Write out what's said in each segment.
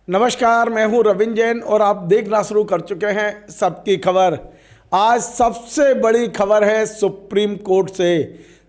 नमस्कार, मैं हूं रविंद्र जैन और आप देखना शुरू कर चुके हैं सबकी खबर। आज सबसे बड़ी खबर है सुप्रीम कोर्ट से।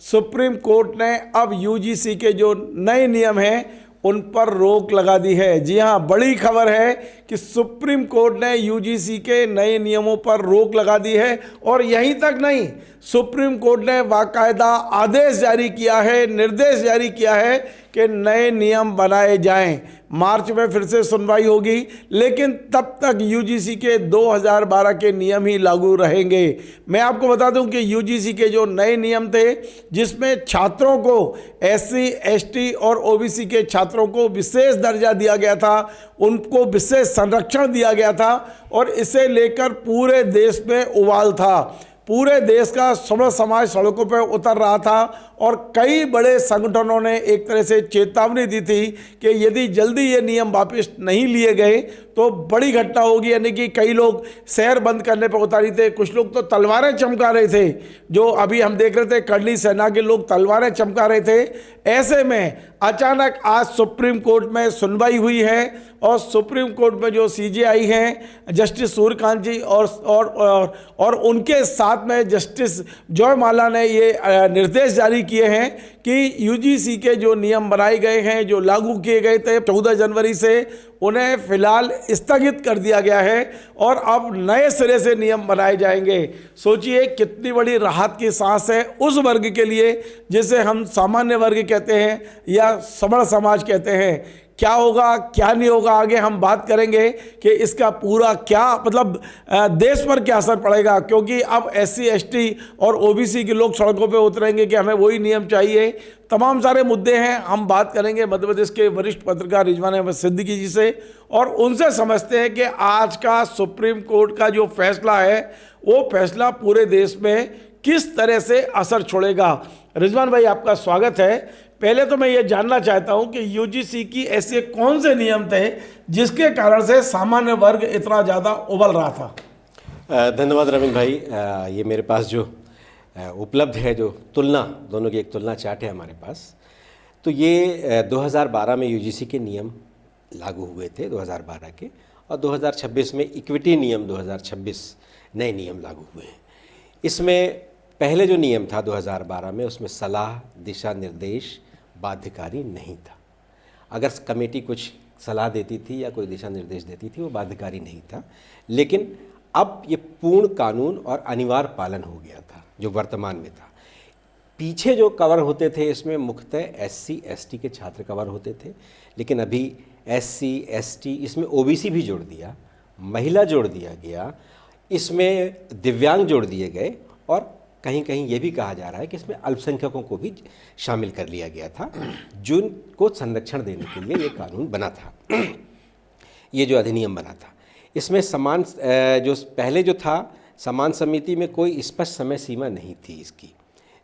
सुप्रीम कोर्ट ने अब यूजीसी के जो नए नियम हैं उन पर रोक लगा दी है। जी हां, बड़ी खबर है कि सुप्रीम कोर्ट ने यूजीसी के नए नियमों पर रोक लगा दी है। और यहीं तक नहीं, सुप्रीम कोर्ट ने बाकायदा आदेश जारी किया है, निर्देश जारी किया है कि नए नियम बनाए जाएं। मार्च में फिर से सुनवाई होगी, लेकिन तब तक यूजीसी के 2012 के नियम ही लागू रहेंगे। मैं आपको बता दूं कि यूजीसी के जो नए नियम थे, जिसमें छात्रों को एससी, एसटी और ओबीसी के छात्रों को विशेष दर्जा दिया गया था, उनको विशेष संरक्षण दिया गया था और इसे लेकर पूरे देश में उबाल था। पूरे देश का समस्त समाज सड़कों पर उतर रहा था और कई बड़े संगठनों ने एक तरह से चेतावनी दी थी कि यदि जल्दी ये नियम वापस नहीं लिए गए तो बड़ी घटना होगी। यानी कि कई लोग शहर बंद करने पर उतारी थे, कुछ लोग तो तलवारें चमका रहे थे। जो अभी हम देख रहे थे, करनी सेना के लोग तलवारें चमका रहे थे। ऐसे में अचानक आज सुप्रीम कोर्ट में सुनवाई हुई है और सुप्रीम कोर्ट में जो सीजेआई हैं जस्टिस सूर्यकांत जी और उनके साथ में जस्टिस जयमाला ने ये निर्देश जारी किए हैं कि यूजीसी के जो नियम बनाए गए हैं, जो लागू किए गए थे 14 जनवरी से, उन्हें फिलहाल स्थगित कर दिया गया है और अब नए सिरे से नियम बनाए जाएंगे। सोचिए कितनी बड़ी राहत की सांस है उस वर्ग के लिए जिसे हम सामान्य वर्ग कहते हैं या सबड़ समाज कहते हैं। क्या होगा क्या नहीं होगा, आगे हम बात करेंगे कि इसका पूरा क्या मतलब देश पर क्या असर पड़ेगा, क्योंकि अब एससी, एसटी और ओबीसी के लोग सड़कों पे उतरेंगे कि हमें वही नियम चाहिए। तमाम सारे मुद्दे हैं, हम बात करेंगे मध्य प्रदेश के वरिष्ठ पत्रकार रिजवान अहमद सिद्दीकी जी से और उनसे समझते हैं कि आज का सुप्रीम कोर्ट का जो फैसला है वो फैसला पूरे देश में किस तरह से असर छोड़ेगा। रिजवान भाई, आपका स्वागत है। पहले तो मैं ये जानना चाहता हूं कि यूजीसी की ऐसे कौन से नियम थे जिसके कारण से सामान्य वर्ग इतना ज़्यादा उबल रहा था। धन्यवाद रविंद्र भाई। ये मेरे पास जो उपलब्ध है, जो तुलना, दोनों की एक तुलना चार्ट है हमारे पास। तो ये 2012 में यूजीसी के नियम लागू हुए थे 2012 के, और 2026 में इक्विटी नियम 2026 नए नियम लागू हुए हैं। इसमें पहले जो नियम था 2012 में, उसमें सलाह, दिशा निर्देश बाध्यकारी नहीं था। अगर कमेटी कुछ सलाह देती थी या कोई दिशा निर्देश देती थी वो बाध्यकारी नहीं था। लेकिन अब ये पूर्ण कानून और अनिवार्य पालन हो गया था जो वर्तमान में था। पीछे जो कवर होते थे इसमें मुख्यतः एससी, एसटी के छात्र कवर होते थे, लेकिन अभी एससी, एसटी, इसमें ओबीसी भी जोड़ दिया, महिला जोड़ दिया गया, इसमें दिव्यांग जोड़ दिए गए और कहीं कहीं ये भी कहा जा रहा है कि इसमें अल्पसंख्यकों को भी शामिल कर लिया गया था, जिनको संरक्षण देने के लिए ये कानून बना था, ये जो अधिनियम बना था। इसमें समान जो पहले जो था, समान समिति में कोई स्पष्ट समय सीमा नहीं थी इसकी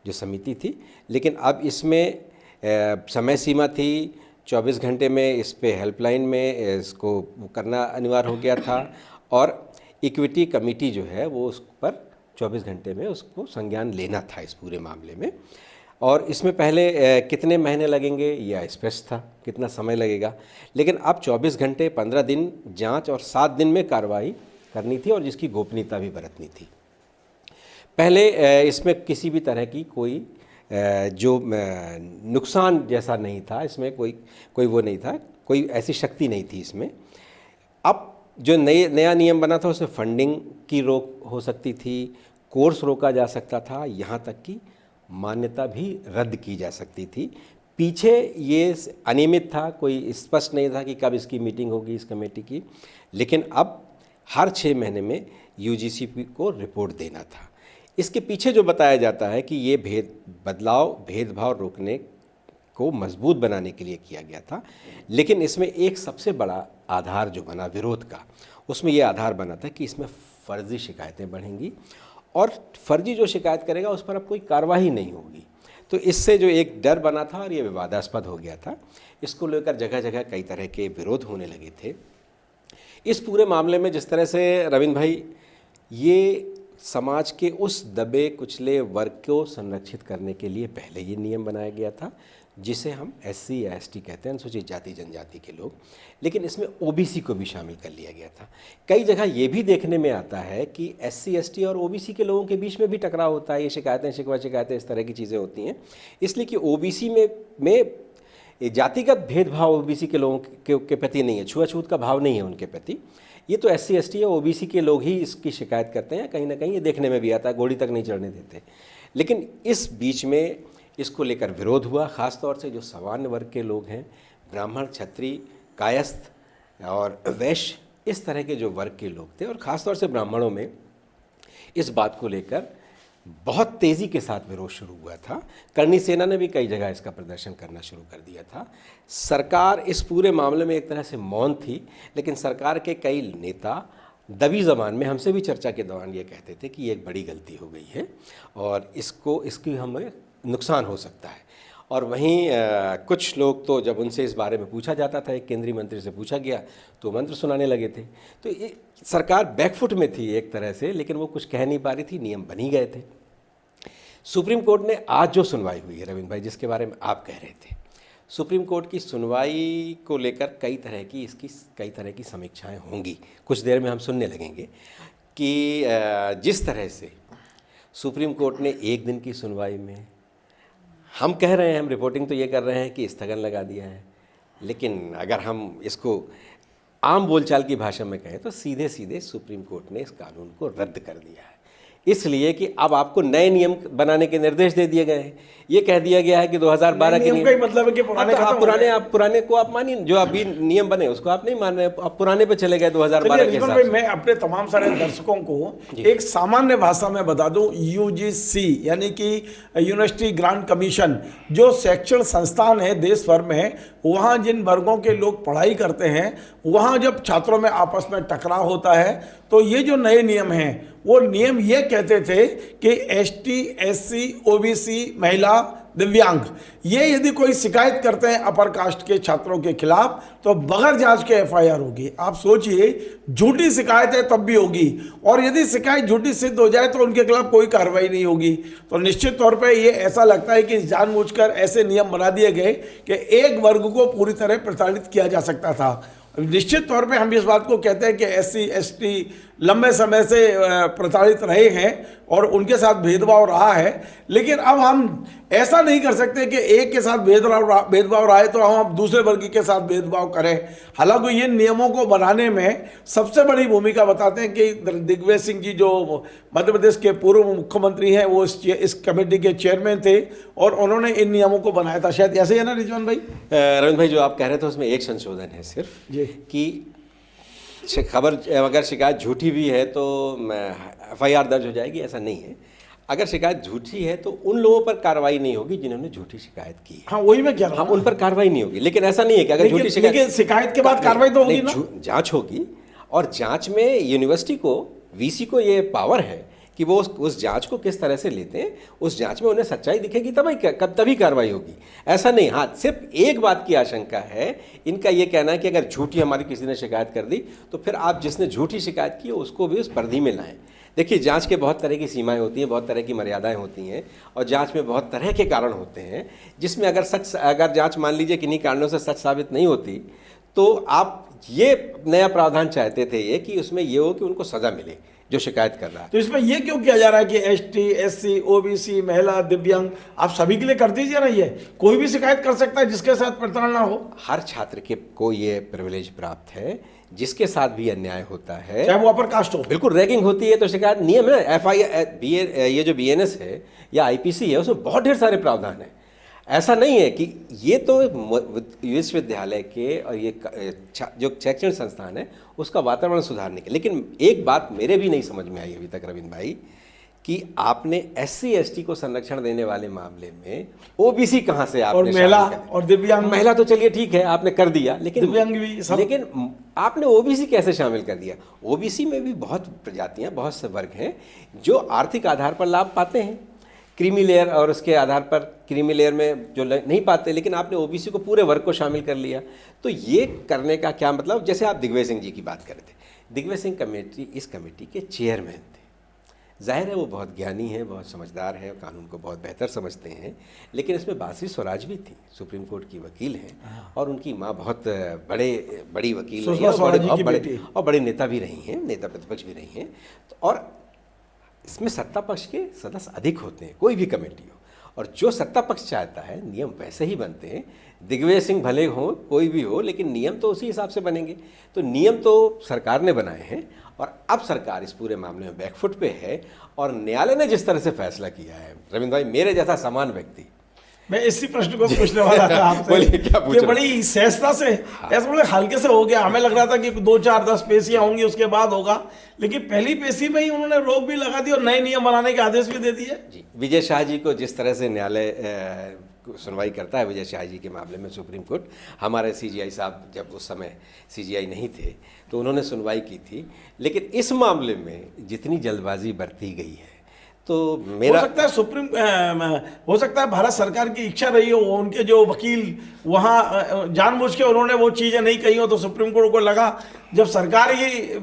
जो समिति थी, लेकिन अब इसमें समय सीमा थी 24 घंटे में। इस पे हेल्पलाइन में इसको करना अनिवार्य हो गया था और इक्विटी कमेटी जो है वो उस पर 24 घंटे में उसको संज्ञान लेना था इस पूरे मामले में। और इसमें पहले कितने महीने लगेंगे या स्पष्ट था, कितना समय लगेगा, लेकिन अब 24 घंटे, 15 दिन जांच और 7 दिन में कार्रवाई करनी थी और जिसकी गोपनीयता भी बरतनी थी। पहले इसमें किसी भी तरह की कोई जो नुकसान जैसा नहीं था, इसमें कोई वो नहीं था, कोई ऐसी शक्ति नहीं थी इसमें। अब जो नया नियम बना था उसमें फंडिंग की रोक हो सकती थी, कोर्स रोका जा सकता था, यहाँ तक कि मान्यता भी रद्द की जा सकती थी। पीछे ये अनियमित था, कोई स्पष्ट नहीं था कि कब इसकी मीटिंग होगी इस कमेटी की, लेकिन अब हर 6 महीने में यूजीसी को रिपोर्ट देना था। इसके पीछे जो बताया जाता है कि ये भेदभाव रोकने को मजबूत बनाने के लिए किया गया था, लेकिन इसमें एक सबसे बड़ा आधार जो बना विरोध का, उसमें ये आधार बना था कि इसमें फर्जी शिकायतें बढ़ेंगी और फर्जी जो शिकायत करेगा उस पर अब कोई कार्रवाई नहीं होगी। तो इससे जो एक डर बना था और ये विवादास्पद हो गया था, इसको लेकर जगह जगह कई तरह के विरोध होने लगे थे। इस पूरे मामले में जिस तरह से रविंद्र भाई ये समाज के उस दबे कुचले वर्ग को संरक्षित करने के लिए पहले ये नियम बनाया गया था, जिसे हम SC या ST कहते हैं, अनुसूचित जाति जनजाति के लोग, लेकिन इसमें OBC को भी शामिल कर लिया गया था। कई जगह ये भी देखने में आता है कि SC ST और OBC के लोगों के बीच में भी टकराव होता है, ये शिकायतें इस तरह की चीज़ें होती हैं, इसलिए कि OBC में जातिगत भेदभाव OBC के लोगों के प्रति नहीं है, छुआछूत का भाव नहीं है उनके प्रति। ये तो SC ST या OBC के लोग ही इसकी शिकायत करते हैं, कहीं ना कहीं ये देखने में भी आता है, घोड़ी तक नहीं चढ़ने देते। लेकिन इस बीच में इसको लेकर विरोध हुआ, ख़ास तौर से जो सामान्य वर्ग के लोग हैं, ब्राह्मण, क्षत्रिय, कायस्थ और वैश्य, इस तरह के जो वर्ग के लोग थे, और ख़ास तौर से ब्राह्मणों में इस बात को लेकर बहुत तेज़ी के साथ विरोध शुरू हुआ था। करणी सेना ने भी कई जगह इसका प्रदर्शन करना शुरू कर दिया था। सरकार इस पूरे मामले में एक तरह से मौन थी, लेकिन सरकार के कई नेता दबी ज़बान में हमसे भी चर्चा के दौरान ये कहते थे कि ये एक बड़ी गलती हो गई है और इसकी हमें नुकसान हो सकता है। और वहीं कुछ लोग तो जब उनसे इस बारे में पूछा जाता था, एक केंद्रीय मंत्री से पूछा गया तो मंत्र सुनाने लगे थे। तो ये सरकार बैकफुट में थी एक तरह से, लेकिन वो कुछ कह नहीं पा रही थी, नियम बन ही गए थे। सुप्रीम कोर्ट ने आज जो सुनवाई हुई है रविंद्र भाई, जिसके बारे में आप कह रहे थे, सुप्रीम कोर्ट की सुनवाई को लेकर कई तरह की समीक्षाएं होंगी। कुछ देर में हम सुनने लगेंगे कि जिस तरह से सुप्रीम कोर्ट ने एक दिन की सुनवाई में, हम कह रहे हैं, हम रिपोर्टिंग तो ये कर रहे हैं कि स्थगन लगा दिया है, लेकिन अगर हम इसको आम बोलचाल की भाषा में कहें तो सीधे सीधे सुप्रीम कोर्ट ने इस कानून को रद्द कर दिया है, इसलिए कि अब आपको नए नियम बनाने के निर्देश दे दिए गए हैं। ये कह दिया गया है कि 2012 के नियम का ही मतलब है कि पुराने आप पुराने को आप मानिए, जो अभी नियम बने उसको आप नहीं मान रहे, आप पुराने पे चले गए 2012 के हिसाब से। मैं अपने तमाम सारे दर्शकों को एक सामान्य भाषा में बता दूं, UGC यानी कि यूनिवर्सिटी ग्रांट कमीशन, जो शैक्षण संस्थान है देश भर में, वहाँ जिन वर्गों के लोग पढ़ाई करते हैं, वहाँ जब छात्रों में आपस में टकराव होता है तो ये जो नए नियम हैं, वो नियम ये कहते थे कि ST SC OBC, महिला, दिव्यांग, ये यदि कोई शिकायत करते हैं अपर कास्ट के छात्रों के खिलाफ तो बगैर जांच के FIR होगी। आप सोचिए, झूठी शिकायत है तब भी होगी, और यदि शिकायत झूठी सिद्ध हो जाए तो उनके खिलाफ कोई कार्रवाई नहीं होगी। तो निश्चित तौर पे ये ऐसा लगता है कि जानबूझकर ऐसे नियम बना दिए गए कि एक वर्ग को पूरी तरह प्रताड़ित किया जा सकता था। निश्चित तौर पे हम इस बात को कहते हैं कि SC ST लंबे समय से प्रताड़ित रहे हैं और उनके साथ भेदभाव रहा है, लेकिन अब हम ऐसा नहीं कर सकते कि एक के साथ भेदभाव रहा है तो हम दूसरे वर्ग के साथ भेदभाव करें। हालांकि ये नियमों को बनाने में सबसे बड़ी भूमिका बताते हैं कि दिग्विजय सिंह जी, जो मध्य प्रदेश के पूर्व मुख्यमंत्री हैं, वो इस कमेटी के चेयरमैन थे और उन्होंने इन नियमों को बनाया था। शायद ऐसे ही है ना रिजवान भाई? रविंद्र भाई, जो आप कह रहे थे उसमें एक संशोधन है सिर्फ कि खबर, अगर शिकायत झूठी भी है तो FIR दर्ज हो जाएगी, ऐसा नहीं है। अगर शिकायत झूठी है तो उन लोगों पर कार्रवाई नहीं होगी जिन्होंने झूठी शिकायत की है। हाँ, वही मैं कह रहा हूँ, उन पर कार्रवाई नहीं होगी। लेकिन ऐसा नहीं है कि अगर झूठी शिकायत के बाद कार्रवाई तो होगी ना, जांच होगी, और जांच में यूनिवर्सिटी को, VC को ये पावर है कि वो उस जांच को किस तरह से लेते हैं, उस जांच में उन्हें सच्चाई दिखेगी तभी कार्रवाई होगी। ऐसा नहीं। हाँ, सिर्फ एक बात की आशंका है, इनका ये कहना है कि अगर झूठी हमारी किसी ने शिकायत कर दी तो फिर आप जिसने झूठी शिकायत की उसको भी उस परिधि में लाएं। देखिए, जांच के बहुत तरह की सीमाएं होती हैं, बहुत तरह की मर्यादाएं होती हैं, और जांच में बहुत तरह के कारण होते हैं, जिसमें अगर जांच मान लीजिए किन्हीं कारणों से सच साबित नहीं होती तो आप ये नया प्रावधान चाहते थे ये कि उसमें ये हो कि उनको सज़ा मिले जो शिकायत कर रहा है। तो इसमें ये क्यों किया जा रहा है कि ST SC OBC, महिला, दिव्यांग, आप सभी के लिए कर दीजिए ना, ये कोई भी शिकायत कर सकता है जिसके साथ प्रताड़ना हो। हर छात्र को ये प्रिविलेज प्राप्त है, जिसके साथ भी अन्याय होता है, चाहे वो अपर कास्ट हो। बिल्कुल, रैगिंग होती है तो शिकायत, नियम है। FIR ये जो BNS है या IPC है, उसमें बहुत ढेर सारे प्रावधान हैं। ऐसा नहीं है कि ये तो विश्वविद्यालय के और ये जो शैक्षणिक संस्थान है उसका वातावरण सुधारने के। लेकिन एक बात मेरे भी नहीं समझ में आई अभी तक रविंद्र भाई, कि आपने SC ST को संरक्षण देने वाले मामले में OBC कहाँ से आपने, और महिला और दिव्यांग, महिला तो चलिए ठीक है आपने कर दिया, लेकिन दिव्यांग भी सब। लेकिन आपने OBC कैसे शामिल कर दिया? OBC में भी बहुत प्रजातियाँ, बहुत से वर्ग हैं जो आर्थिक आधार पर लाभ पाते हैं, क्रीमी लेयर, और उसके आधार पर क्रीमी लेयर में जो नहीं पाते, लेकिन आपने OBC को पूरे वर्ग को शामिल कर लिया। तो ये करने का क्या मतलब? जैसे आप दिग्विजय सिंह जी की बात कर रहे थे, दिग्विजय सिंह इस कमेटी के चेयरमैन थे, जाहिर है वो बहुत ज्ञानी हैं, बहुत समझदार हैं, कानून को बहुत बेहतर समझते हैं, लेकिन इसमें बासी स्वराज भी थी, सुप्रीम कोर्ट की वकील हैं और उनकी माँ बहुत बड़ी वकील रही हैं और बड़े नेता भी रही हैं, नेता प्रतिपक्ष भी रही हैं। और इसमें सत्ता पक्ष के सदस्य अधिक होते हैं, कोई भी कमेटी हो, और जो सत्ता पक्ष चाहता है नियम वैसे ही बनते हैं। दिग्विजय सिंह भले हो, कोई भी हो, लेकिन नियम तो उसी हिसाब से बनेंगे। तो नियम तो सरकार ने बनाए हैं और अब सरकार इस पूरे मामले में बैकफुट पे है और न्यायालय ने जिस तरह से फैसला किया है, रविंद्र भाई मेरे जैसा समान व्यक्ति, मैं इसी प्रश्न को पूछने वाला था आपसे कि बड़ी सहजता से ऐसा बड़े हल्के से हो गया। हमें लग रहा था कि 2 4 10 पेशियां होंगी उसके बाद होगा, लेकिन पहली पेशी में ही उन्होंने रोक भी लगा दी और नए नियम बनाने के आदेश भी दे दिए। जी, विजय शाह जी को जिस तरह से न्यायालय सुनवाई करता है, विजय शाह जी के मामले में सुप्रीम कोर्ट, हमारे सीजीआई साहब जब उस समय सीजीआई नहीं थे तो उन्होंने सुनवाई की थी, लेकिन इस मामले में जितनी जल्दबाजी बरती गई है तो मेरा हो सकता है हो सकता है भारत सरकार की इच्छा रही हो, उनके जो वकील वहाँ जानबूझ के उन्होंने वो चीज़ें नहीं कही हो, तो सुप्रीम कोर्ट को लगा जब सरकार ही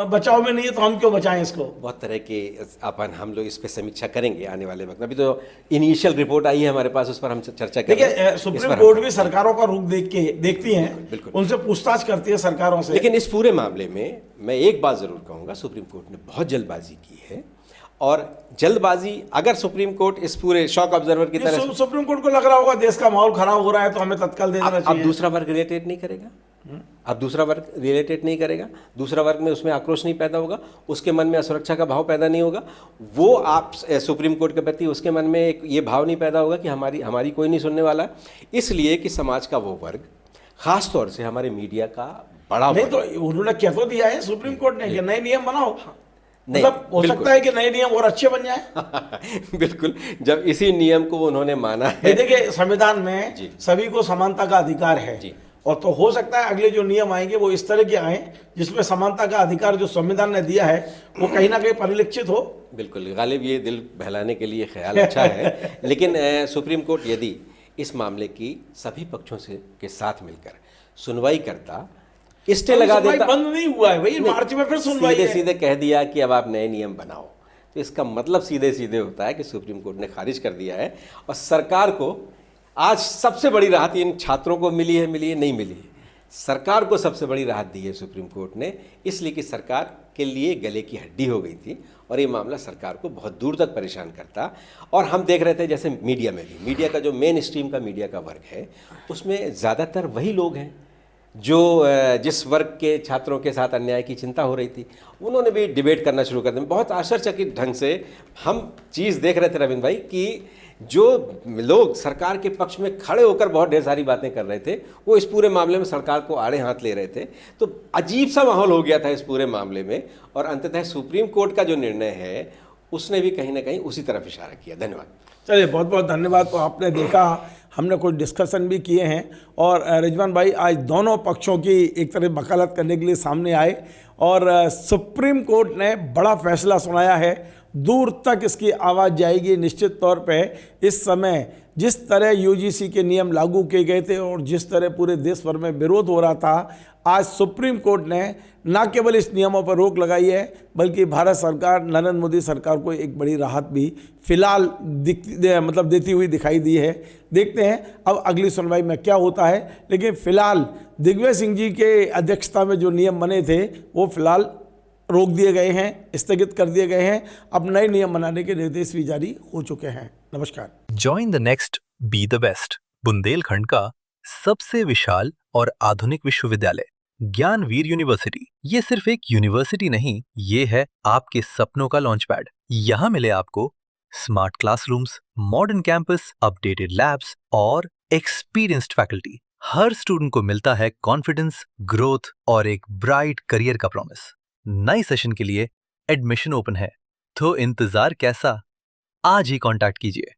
बचाव में नहीं है तो हम क्यों बचाएं इसको। बहुत तरह के हम लोग इस पे समीक्षा करेंगे आने वाले वक्त में। अभी तो इनिशियल रिपोर्ट आई है हमारे पास, उस पर हम चर्चा करेंगे। देखिए, सुप्रीम कोर्ट भी सरकारों का रुख देखती है, बिल्कुल उनसे पूछताछ करती है सरकारों से। लेकिन इस पूरे मामले में मैं एक बात जरूर कहूँगा, सुप्रीम कोर्ट ने बहुत जल्दबाजी की है। और जल्दबाजी, अगर सुप्रीम कोर्ट इस पूरे शॉक ऑब्जर्वर की तरह सुप्रीम कोर्ट को लग रहा होगा देश का माहौल खराब हो रहा है तो हमें तत्काल दे देना चाहिए। अब दूसरा वर्ग रिलेटेड नहीं करेगा, अब दूसरा वर्ग रिलेटेड नहीं करेगा, दूसरा वर्ग में उसमें आक्रोश नहीं पैदा होगा, उसके मन में असुरक्षा का भाव पैदा नहीं होगा, वो आप सुप्रीम कोर्ट के प्रति उसके मन में एक ये भाव नहीं पैदा होगा कि हमारी कोई नहीं सुनने वाला। इसलिए कि समाज का वो वर्ग, खास तौर से हमारे मीडिया का बड़ा नहीं, तो उन्होंने क्या तो दिया है सुप्रीम कोर्ट ने कि नए नियम बनाओ, मतलब हो सकता है कि नए नियम और अच्छे बन जाए। बिल्कुल, जब इसी नियम को उन्होंने माना है। देखिए, संविधान में सभी को समानता का अधिकार है और तो हो सकता है अगले जो नियम आएंगे वो इस तरह के आए जिसमें समानता का अधिकार जो संविधान ने दिया है वो कहीं ना कहीं परिलक्षित हो। बिल्कुल, गालिब ये दिल बहलाने के लिए ख्याल अच्छा है। लेकिन सुप्रीम कोर्ट यदि इस मामले की सभी पक्षों से के साथ मिलकर सुनवाई करता, स्टे लगा देता, बंद नहीं हुआ है भाई, मार्च में फिर सुनवाई है। सीधे कह दिया कि अब आप नए नियम बनाओ, तो इसका मतलब सीधे सीधे होता है कि सुप्रीम कोर्ट ने खारिज कर दिया है। और सरकार को आज सबसे बड़ी राहत इन छात्रों को मिली है नहीं मिली है, सरकार को सबसे बड़ी राहत दी है सुप्रीम कोर्ट ने, इसलिए कि सरकार के लिए गले की हड्डी हो गई थी और ये मामला सरकार को बहुत दूर तक परेशान करता। और हम देख रहे थे जैसे मीडिया में भी, मीडिया का जो मेन स्ट्रीम का मीडिया का वर्ग है उसमें ज़्यादातर वही लोग हैं जो जिस वर्ग के छात्रों के साथ अन्याय की चिंता हो रही थी, उन्होंने भी डिबेट करना शुरू कर दिया। बहुत आश्चर्यचकित ढंग से हम चीज़ देख रहे थे रविंद्र भाई कि जो लोग सरकार के पक्ष में खड़े होकर बहुत ढेर सारी बातें कर रहे थे, वो इस पूरे मामले में सरकार को आड़े हाथ ले रहे थे। तो अजीब सा माहौल हो गया था इस पूरे मामले में और अंततः सुप्रीम कोर्ट का जो निर्णय है उसने भी कहीं ना कहीं उसी तरफ इशारा किया। धन्यवाद। चलिए, बहुत बहुत धन्यवाद। तो आपने देखा, हमने कुछ डिस्कशन भी किए हैं और रिजवान भाई आज दोनों पक्षों की एक तरह वकालत करने के लिए सामने आए और सुप्रीम कोर्ट ने बड़ा फैसला सुनाया है। दूर तक इसकी आवाज़ जाएगी निश्चित तौर पे। इस समय जिस तरह यूजीसी के नियम लागू किए गए थे और जिस तरह पूरे देश भर में विरोध हो रहा था, आज सुप्रीम कोर्ट ने न केवल इस नियमों पर रोक लगाई है बल्कि भारत सरकार, नरेंद्र मोदी सरकार को एक बड़ी राहत भी फिलहाल देती हुई दिखाई दी है। देखते हैं अब अगली सुनवाई में क्या होता है, लेकिन फिलहाल दिग्विजय सिंह जी के अध्यक्षता में जो नियम बने थे वो फिलहाल रोक दिए गए हैं, स्थगित कर दिए गए हैं। अब नए नियम बनाने के निर्देश भी जारी हो चुके हैं। नमस्कार। Join the next be the best, Bundelkhand का सबसे विशाल और आधुनिक विश्वविद्यालय ज्ञानवीर यूनिवर्सिटी। ये सिर्फ एक यूनिवर्सिटी नहीं, ये है आपके सपनों का लॉन्च पैड। यहाँ मिले आपको smart classrooms, modern campus, updated labs और एक्सपीरियंस्ड फैकल्टी। हर स्टूडेंट को मिलता है कॉन्फिडेंस, ग्रोथ और एक ब्राइट करियर का प्रॉमिस। नए सेशन के लिए एडमिशन ओपन है, तो इंतजार कैसा? आज ही कांटेक्ट कीजिए।